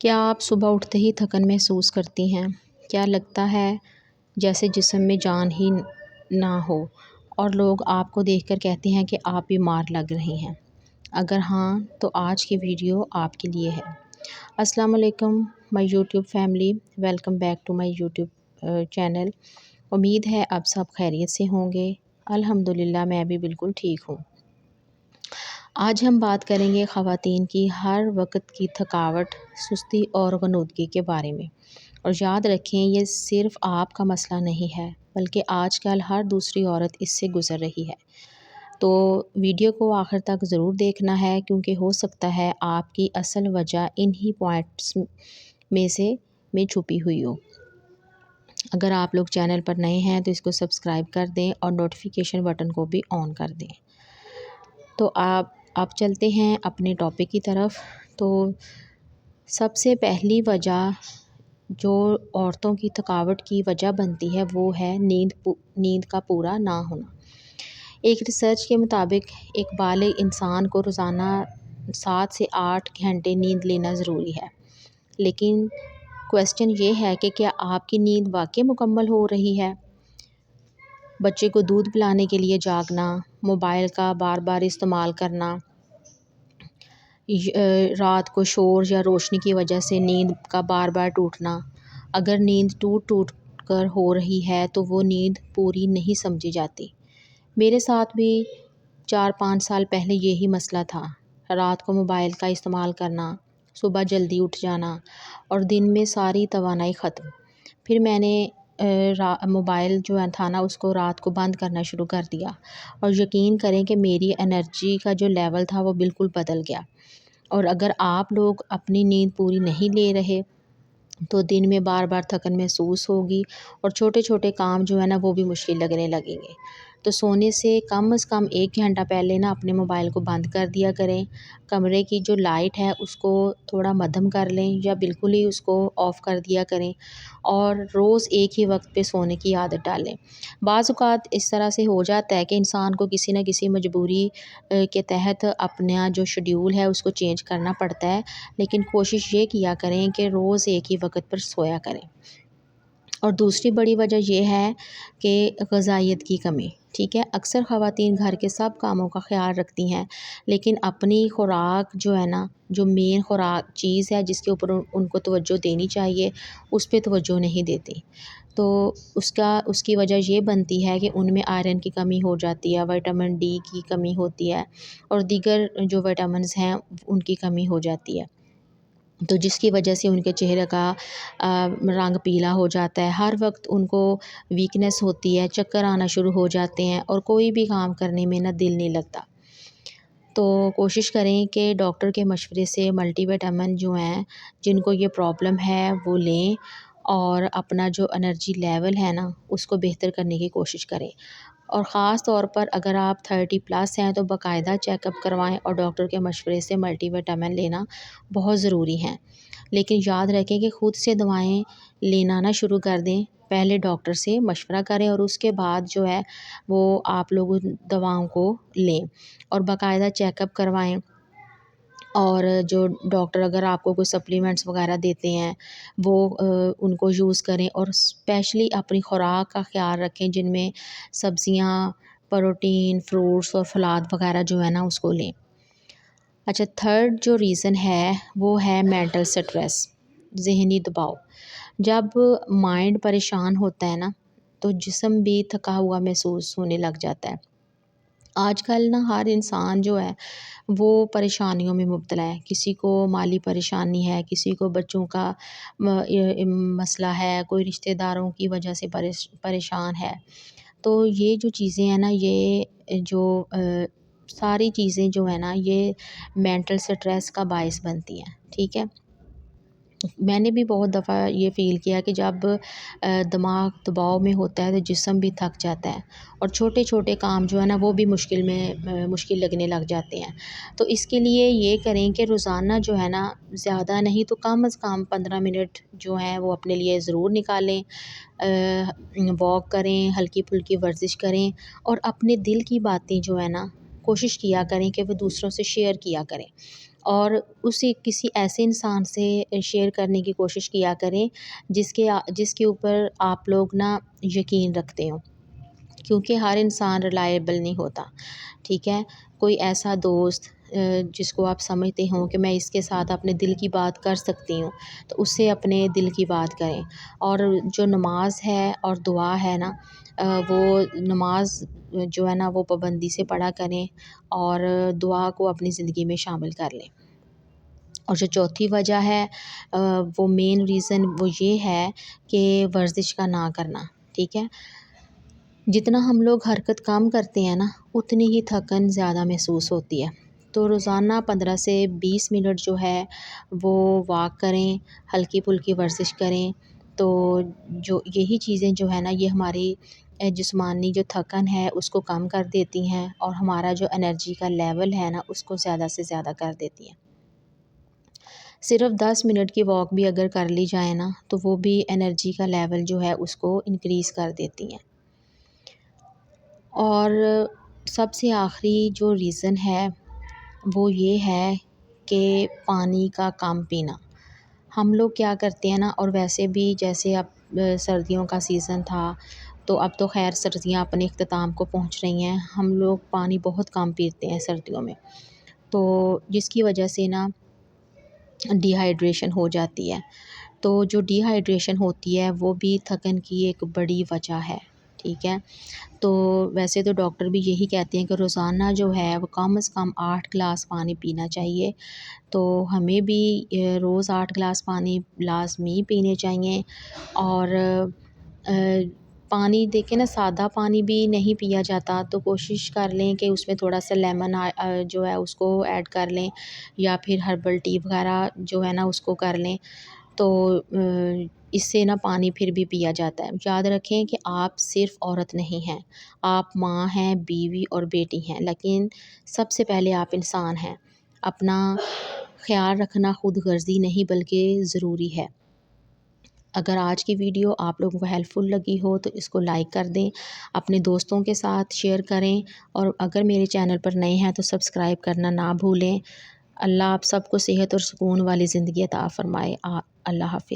کیا آپ صبح اٹھتے ہی تھکن محسوس کرتی ہیں؟ کیا لگتا ہے جیسے جسم میں جان ہی نہ ہو اور لوگ آپ کو دیکھ کر کہتے ہیں کہ آپ بیمار لگ رہی ہیں؟ اگر ہاں تو آج کی ویڈیو آپ کے لیے ہے۔ السلام علیکم my YouTube family, welcome back to my YouTube channel. امید ہے اب سب خیریت سے ہوں گے۔ الحمدللہ میں بھی بالکل ٹھیک ہوں۔ آج ہم بات کریں گے خواتین کی ہر وقت کی تھکاوٹ، سستی اور غنودگی کے بارے میں۔ اور یاد رکھیں یہ صرف آپ کا مسئلہ نہیں ہے بلکہ آج کل ہر دوسری عورت اس سے گزر رہی ہے۔ تو ویڈیو کو آخر تک ضرور دیکھنا ہے کیونکہ ہو سکتا ہے آپ کی اصل وجہ انہی پوائنٹس میں چھپی ہوئی ہو۔ اگر آپ لوگ چینل پر نئے ہیں تو اس کو سبسکرائب کر دیں اور نوٹیفیکیشن بٹن کو بھی آن کر دیں۔ تو آپ چلتے ہیں اپنے ٹاپک کی طرف۔ تو سب سے پہلی وجہ جو عورتوں کی تھکاوٹ کی وجہ بنتی ہے وہ ہے نیند کا پورا نہ ہونا۔ ایک ریسرچ کے مطابق ایک بالغ انسان کو روزانہ 7 سے 8 گھنٹے نیند لینا ضروری ہے، لیکن کویسچن یہ ہے کہ کیا آپ کی نیند واقعی مکمل ہو رہی ہے؟ بچے کو دودھ پلانے کے لیے جاگنا، موبائل کا بار بار استعمال کرنا، رات کو شور یا روشنی کی وجہ سے نیند کا بار بار ٹوٹنا۔ اگر نیند ٹوٹ کر ہو رہی ہے تو وہ نیند پوری نہیں سمجھی جاتی۔ میرے ساتھ بھی 4-5 سال پہلے یہی مسئلہ تھا۔ رات کو موبائل کا استعمال کرنا، صبح جلدی اٹھ جانا اور دن میں ساری توانائی ختم۔ پھر میں نے موبائل جو تھا نا اس کو رات کو بند کرنا شروع کر دیا اور یقین کریں کہ میری انرجی کا جو لیول تھا وہ بالکل بدل گیا۔ اور اگر آپ لوگ اپنی نیند پوری نہیں لے رہے تو دن میں بار بار تھکن محسوس ہوگی اور چھوٹے چھوٹے کام جو ہے نا وہ بھی مشکل لگنے لگیں گے۔ تو سونے سے کم از کم 1 گھنٹہ پہلے نا اپنے موبائل کو بند کر دیا کریں۔ کمرے کی جو لائٹ ہے اس کو تھوڑا مدھم کر لیں یا بالکل ہی اس کو آف کر دیا کریں اور روز ایک ہی وقت پہ سونے کی عادت ڈالیں۔ بعض اوقات اس طرح سے ہو جاتا ہے کہ انسان کو کسی نہ کسی مجبوری کے تحت اپنا جو شیڈیول ہے اس کو چینج کرنا پڑتا ہے، لیکن کوشش یہ کیا کریں کہ روز ایک ہی وقت پر سویا کریں۔ اور دوسری بڑی وجہ یہ ہے کہ غذائیت کی کمی، ٹھیک ہے۔ اکثر خواتین گھر کے سب کاموں کا خیال رکھتی ہیں لیکن اپنی خوراک جو ہے نا، جو مین خوراک چیز ہے جس کے اوپر ان کو توجہ دینی چاہیے اس پہ توجہ نہیں دیتی۔ تو اس کی وجہ یہ بنتی ہے کہ ان میں آئرن کی کمی ہو جاتی ہے، وٹامن ڈی کی کمی ہوتی ہے اور دیگر جو وٹامنز ہیں ان کی کمی ہو جاتی ہے، تو جس کی وجہ سے ان کے چہرے کا رنگ پیلا ہو جاتا ہے، ہر وقت ان کو ویکنیس ہوتی ہے، چکر آنا شروع ہو جاتے ہیں اور کوئی بھی کام کرنے میں نا دل نہیں لگتا۔ تو کوشش کریں کہ ڈاکٹر کے مشورے سے ملٹی وٹامن جو ہیں جن کو یہ پرابلم ہے وہ لیں اور اپنا جو انرجی لیول ہے نا اس کو بہتر کرنے کی کوشش کریں۔ اور خاص طور پر اگر آپ 30+ ہیں تو باقاعدہ چیک اپ کروائیں اور ڈاکٹر کے مشورے سے ملٹی وٹامن لینا بہت ضروری ہیں۔ لیکن یاد رکھیں کہ خود سے دوائیں لینا نہ شروع کر دیں، پہلے ڈاکٹر سے مشورہ کریں اور اس کے بعد جو ہے وہ آپ لوگ دواؤں کو لیں اور باقاعدہ چیک اپ کروائیں۔ اور جو ڈاکٹر اگر آپ کو کوئی سپلیمنٹس وغیرہ دیتے ہیں وہ ان کو یوز کریں اور اسپیشلی اپنی خوراک کا خیال رکھیں جن میں سبزیاں، پروٹین، فروٹس اور پھلات وغیرہ جو ہے نا اس کو لیں۔ اچھا، تھرڈ جو ریزن ہے وہ ہے مینٹل سٹریس، ذہنی دباؤ۔ جب مائنڈ پریشان ہوتا ہے نا تو جسم بھی تھکا ہوا محسوس ہونے لگ جاتا ہے۔ آج کل نا ہر انسان جو ہے وہ پریشانیوں میں مبتلا ہے، کسی کو مالی پریشانی ہے، کسی کو بچوں کا مسئلہ ہے، کوئی رشتہ داروں کی وجہ سے پریشان ہے۔ تو یہ جو چیزیں ہیں نا یہ جو ساری چیزیں جو ہیں نا یہ مینٹل سٹریس کا باعث بنتی ہیں، ٹھیک ہے۔ میں نے بھی بہت دفعہ یہ فیل کیا کہ جب دماغ دباؤ میں ہوتا ہے تو جسم بھی تھک جاتا ہے اور چھوٹے چھوٹے کام جو ہے نا وہ بھی مشکل لگنے لگ جاتے ہیں۔ تو اس کے لیے یہ کریں کہ روزانہ جو ہے نا زیادہ نہیں تو کم از کم 15 منٹ جو ہیں وہ اپنے لیے ضرور نکالیں، واک کریں، ہلکی پھلکی ورزش کریں اور اپنے دل کی باتیں جو ہے نا کوشش کیا کریں کہ وہ دوسروں سے شیئر کیا کریں اور اسے کسی ایسے انسان سے شیئر کرنے کی کوشش کیا کریں جس کے اوپر آپ لوگ نا یقین رکھتے ہوں، کیونکہ ہر انسان ریلائبل نہیں ہوتا، ٹھیک ہے؟ کوئی ایسا دوست جس کو آپ سمجھتے ہوں کہ میں اس کے ساتھ اپنے دل کی بات کر سکتی ہوں، تو اس سے اپنے دل کی بات کریں۔ اور جو نماز ہے اور دعا ہے نا، وہ نماز جو ہے نا وہ پابندی سے پڑھا کریں اور دعا کو اپنی زندگی میں شامل کر لیں۔ اور جو چوتھی وجہ ہے وہ مین ریزن وہ یہ ہے کہ ورزش کا نہ کرنا، ٹھیک ہے؟ جتنا ہم لوگ حرکت کم کرتے ہیں نا، اتنی ہی تھکن زیادہ محسوس ہوتی ہے۔ تو روزانہ 15 سے 20 منٹ جو ہے وہ واک کریں، ہلکی پھلکی ورزش کریں، تو جو یہی چیزیں جو ہے نا یہ ہماری جسمانی جو تھکن ہے اس کو کم کر دیتی ہیں، اور ہمارا جو انرجی کا لیول ہے نا اس کو زیادہ سے زیادہ کر دیتی ہیں۔ صرف 10 منٹ کی واک بھی اگر کر لی جائے نا تو وہ بھی انرجی کا لیول جو ہے اس کو انکریز کر دیتی ہیں۔ اور سب سے آخری جو ریزن ہے وہ یہ ہے کہ پانی کا کم پینا۔ ہم لوگ کیا کرتے ہیں نا، اور ویسے بھی جیسے اب سردیوں کا سیزن تھا تو اب تو خیر سردیاں اپنے اختتام کو پہنچ رہی ہیں، ہم لوگ پانی بہت کم پیتے ہیں سردیوں میں، تو جس کی وجہ سے نا ڈی ہائیڈریشن ہو جاتی ہے۔ تو جو ڈی ہائیڈریشن ہوتی ہے وہ بھی تھکن کی ایک بڑی وجہ ہے، ٹھیک ہے؟ تو ویسے تو ڈاکٹر بھی یہی کہتے ہیں کہ روزانہ جو ہے وہ کم از کم 8 گلاس پانی پینا چاہیے، تو ہمیں بھی روز 8 گلاس پانی لازمی پینے چاہیے۔ اور پانی دیکھیں نا، سادہ پانی بھی نہیں پیا جاتا، تو کوشش کر لیں کہ اس میں تھوڑا سا لیمن جو ہے اس کو ایڈ کر لیں، یا پھر ہربل ٹی وغیرہ جو ہے نا اس کو کر لیں، تو اس سے نا پانی پھر بھی پیا جاتا ہے۔ یاد رکھیں کہ آپ صرف عورت نہیں ہیں، آپ ماں ہیں، بیوی اور بیٹی ہیں، لیکن سب سے پہلے آپ انسان ہیں۔ اپنا خیال رکھنا خود غرضی نہیں بلکہ ضروری ہے۔ اگر آج کی ویڈیو آپ لوگوں کو ہیلپ فل لگی ہو تو اس کو لائک کر دیں، اپنے دوستوں کے ساتھ شیئر کریں، اور اگر میرے چینل پر نئے ہیں تو سبسکرائب کرنا نہ بھولیں۔ اللہ آپ سب کو صحت اور سکون والی زندگی عطا فرمائے۔ اللہ حافظ۔